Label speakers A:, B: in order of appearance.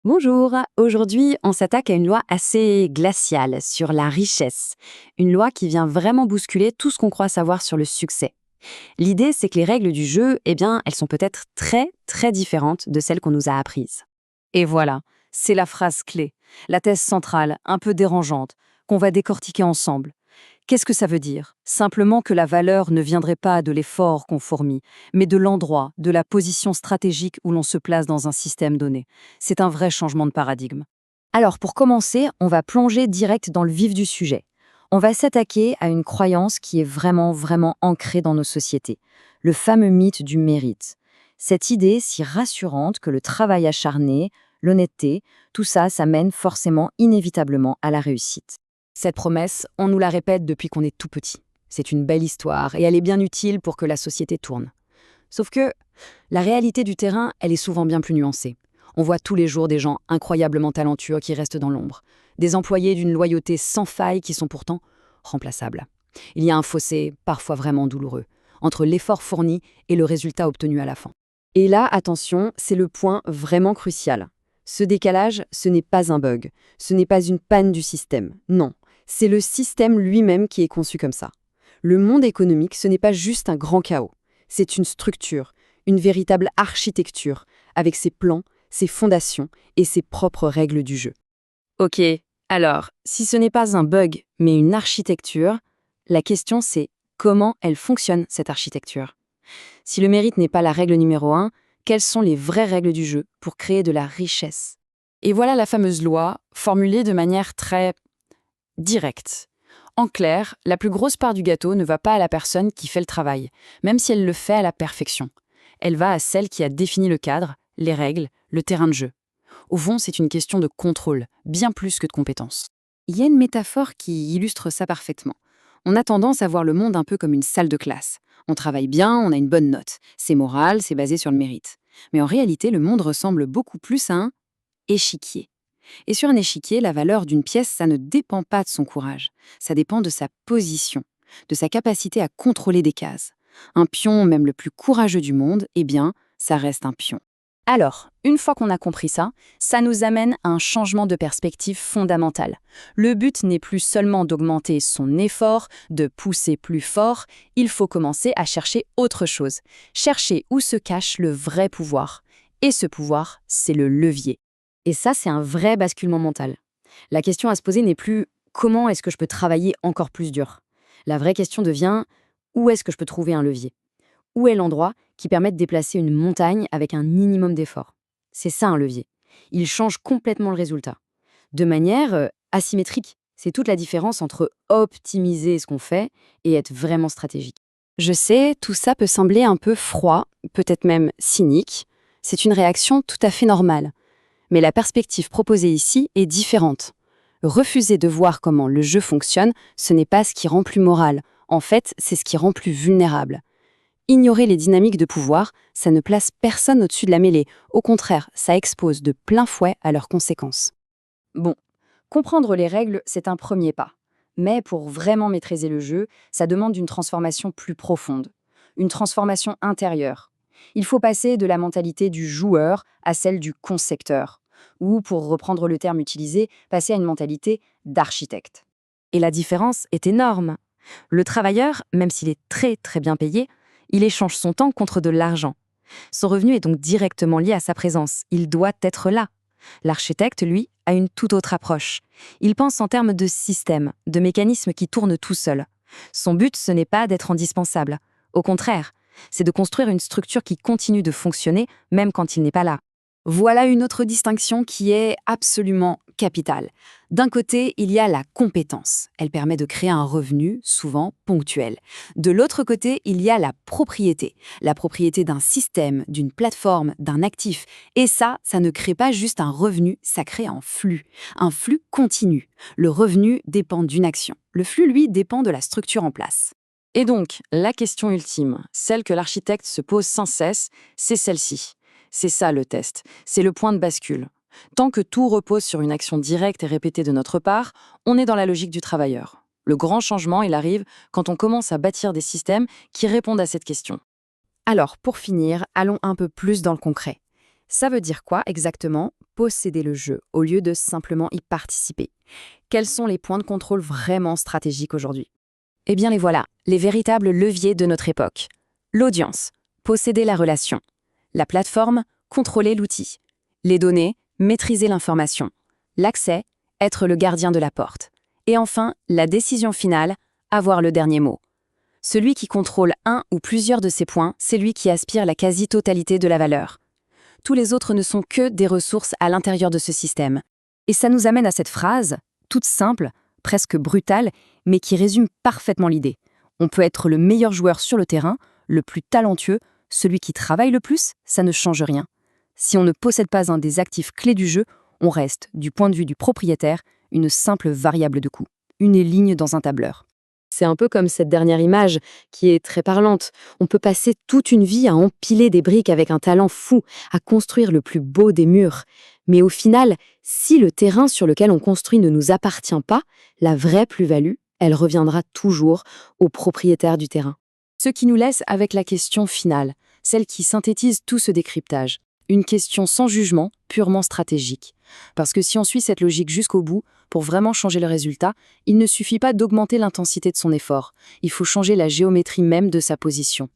A: Bonjour, aujourd'hui on s'attaque à une loi assez glaciale sur la richesse, une loi qui vient vraiment bousculer tout ce qu'on croit savoir sur le succès. L'idée c'est que les règles du jeu, elles sont peut-être très très différentes de celles qu'on nous a apprises.
B: Et voilà, c'est la phrase clé, la thèse centrale, un peu dérangeante, qu'on va décortiquer ensemble. Qu'est-ce que ça veut dire? Simplement que la valeur ne viendrait pas de l'effort qu'on fournit, mais de l'endroit, de la position stratégique où l'on se place dans un système donné. C'est un vrai changement de paradigme.
A: Alors pour commencer, on va plonger direct dans le vif du sujet. On va s'attaquer à une croyance qui est vraiment vraiment ancrée dans nos sociétés, le fameux mythe du mérite. Cette idée si rassurante que le travail acharné, l'honnêteté, tout ça, ça mène forcément inévitablement à la réussite.
B: Cette promesse, on nous la répète depuis qu'on est tout petit. C'est une belle histoire et elle est bien utile pour que la société tourne. Sauf que la réalité du terrain, elle est souvent bien plus nuancée. On voit tous les jours des gens incroyablement talentueux qui restent dans l'ombre, des employés d'une loyauté sans faille qui sont pourtant remplaçables. Il y a un fossé, parfois vraiment douloureux, entre l'effort fourni et le résultat obtenu à la fin.
A: Et là, attention, c'est le point vraiment crucial. Ce décalage, ce n'est pas un bug, ce n'est pas une panne du système, non. C'est le système lui-même qui est conçu comme ça. Le monde économique, ce n'est pas juste un grand chaos. C'est une structure, une véritable architecture, avec ses plans, ses fondations et ses propres règles du jeu. Ok, alors, si ce n'est pas un bug, mais une architecture, la question c'est comment elle fonctionne, cette architecture? Si le mérite n'est pas la règle numéro un, quelles sont les vraies règles du jeu pour créer de la richesse?
B: Et voilà la fameuse loi, formulée de manière très directe. En clair, la plus grosse part du gâteau ne va pas à la personne qui fait le travail, même si elle le fait à la perfection. Elle va à celle qui a défini le cadre, les règles, le terrain de jeu. Au fond, c'est une question de contrôle, bien plus que de compétence.
A: Il y a une métaphore qui illustre ça parfaitement. On a tendance à voir le monde un peu comme une salle de classe. On travaille bien, on a une bonne note. C'est moral, c'est basé sur le mérite. Mais en réalité, le monde ressemble beaucoup plus à un échiquier. Et sur un échiquier, la valeur d'une pièce, ça ne dépend pas de son courage. Ça dépend de sa position, de sa capacité à contrôler des cases. Un pion, même le plus courageux du monde, ça reste un pion.
B: Alors, une fois qu'on a compris ça, ça nous amène à un changement de perspective fondamental. Le but n'est plus seulement d'augmenter son effort, de pousser plus fort, il faut commencer à chercher autre chose. Chercher où se cache le vrai pouvoir. Et ce pouvoir, c'est le levier.
A: Et ça, c'est un vrai basculement mental. La question à se poser n'est plus comment est-ce que je peux travailler encore plus dur. La vraie question devient où est-ce que je peux trouver un levier? Où est l'endroit qui permet de déplacer une montagne avec un minimum d'effort? C'est ça un levier. Il change complètement le résultat. De manière asymétrique. C'est toute la différence entre optimiser ce qu'on fait et être vraiment stratégique. Je sais, tout ça peut sembler un peu froid, peut-être même cynique. C'est une réaction tout à fait normale. Mais la perspective proposée ici est différente. Refuser de voir comment le jeu fonctionne, ce n'est pas ce qui rend plus moral. En fait, c'est ce qui rend plus vulnérable. Ignorer les dynamiques de pouvoir, ça ne place personne au-dessus de la mêlée. Au contraire, ça expose de plein fouet à leurs conséquences. Bon, comprendre les règles, c'est un premier pas. Mais pour vraiment maîtriser le jeu, ça demande une transformation plus profonde. Une transformation intérieure. Il faut passer de la mentalité du joueur à celle du concepteur. Ou, pour reprendre le terme utilisé, passer à une mentalité d'architecte. Et la différence est énorme. Le travailleur, même s'il est très très bien payé, il échange son temps contre de l'argent. Son revenu est donc directement lié à sa présence. Il doit être là. L'architecte, lui, a une toute autre approche. Il pense en termes de systèmes, de mécanismes qui tournent tout seuls. Son but, ce n'est pas d'être indispensable. Au contraire, c'est de construire une structure qui continue de fonctionner même quand il n'est pas là. Voilà une autre distinction qui est absolument capitale. D'un côté, il y a la compétence. Elle permet de créer un revenu, souvent ponctuel. De l'autre côté, il y a la propriété d'un système, d'une plateforme, d'un actif. Et ça ne crée pas juste un revenu, ça crée un flux continu. Le revenu dépend d'une action. Le flux, lui, dépend de la structure en place.
B: Et donc, la question ultime, celle que l'architecte se pose sans cesse, c'est celle-ci. C'est ça le test, c'est le point de bascule. Tant que tout repose sur une action directe et répétée de notre part, on est dans la logique du travailleur. Le grand changement, il arrive quand on commence à bâtir des systèmes qui répondent à cette question.
A: Alors, pour finir, allons un peu plus dans le concret.
B: Ça veut dire quoi exactement, posséder le jeu, au lieu de simplement y participer? Quels sont les points de contrôle vraiment stratégiques aujourd'hui? Eh bien les voilà, les véritables leviers de notre époque. L'audience, posséder la relation. La plateforme, contrôler l'outil. Les données, maîtriser l'information. L'accès, être le gardien de la porte. Et enfin, la décision finale, avoir le dernier mot. Celui qui contrôle un ou plusieurs de ces points, c'est lui qui aspire la quasi-totalité de la valeur. Tous les autres ne sont que des ressources à l'intérieur de ce système. Et ça nous amène à cette phrase, toute simple, presque brutale, mais qui résume parfaitement l'idée. On peut être le meilleur joueur sur le terrain, le plus talentueux, celui qui travaille le plus, ça ne change rien. Si on ne possède pas un des actifs clés du jeu, on reste, du point de vue du propriétaire, une simple variable de coût, une ligne dans un tableur.
A: C'est un peu comme cette dernière image qui est très parlante. On peut passer toute une vie à empiler des briques avec un talent fou, à construire le plus beau des murs. Mais au final, si le terrain sur lequel on construit ne nous appartient pas, la vraie plus-value, elle reviendra toujours au propriétaire du terrain.
B: Ce qui nous laisse avec la question finale, celle qui synthétise tout ce décryptage. Une question sans jugement, purement stratégique. Parce que si on suit cette logique jusqu'au bout, pour vraiment changer le résultat, il ne suffit pas d'augmenter l'intensité de son effort, il faut changer la géométrie même de sa position.